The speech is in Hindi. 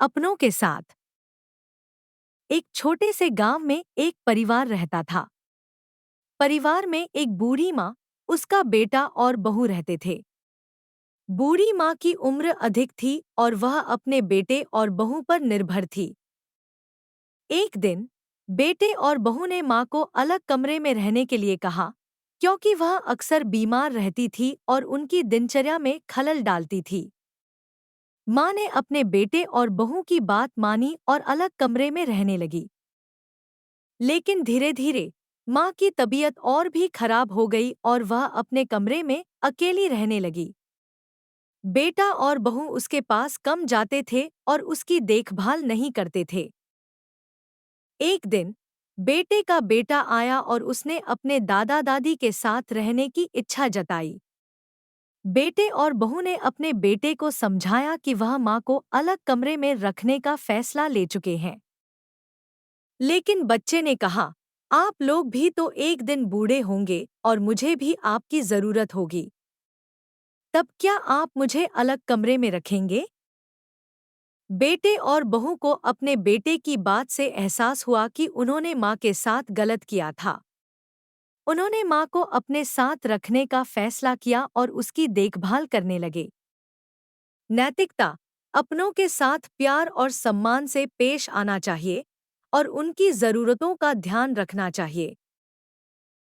अपनों के साथ। एक छोटे से गांव में एक परिवार रहता था। परिवार में एक बूढ़ी माँ, उसका बेटा और बहू रहते थे। बूढ़ी माँ की उम्र अधिक थी और वह अपने बेटे और बहू पर निर्भर थी। एक दिन बेटे और बहू ने माँ को अलग कमरे में रहने के लिए कहा, क्योंकि वह अक्सर बीमार रहती थी और उनकी दिनचर्या में खलल डालती थी। माँ ने अपने बेटे और बहू की बात मानी और अलग कमरे में रहने लगी। लेकिन धीरे धीरे माँ की तबीयत और भी खराब हो गई और वह अपने कमरे में अकेली रहने लगी। बेटा और बहू उसके पास कम जाते थे और उसकी देखभाल नहीं करते थे। एक दिन बेटे का बेटा आया और उसने अपने दादा दादी के साथ रहने की इच्छा जताई। बेटे और बहू ने अपने बेटे को समझाया कि वह माँ को अलग कमरे में रखने का फैसला ले चुके हैं। लेकिन बच्चे ने कहा, आप लोग भी तो एक दिन बूढ़े होंगे और मुझे भी आपकी जरूरत होगी। तब क्या आप मुझे अलग कमरे में रखेंगे? बेटे और बहू को अपने बेटे की बात से एहसास हुआ कि उन्होंने माँ के साथ गलत किया था। उन्होंने माँ को अपने साथ रखने का फैसला किया और उसकी देखभाल करने लगे। नैतिकता, अपनों के साथ प्यार और सम्मान से पेश आना चाहिए और उनकी जरूरतों का ध्यान रखना चाहिए।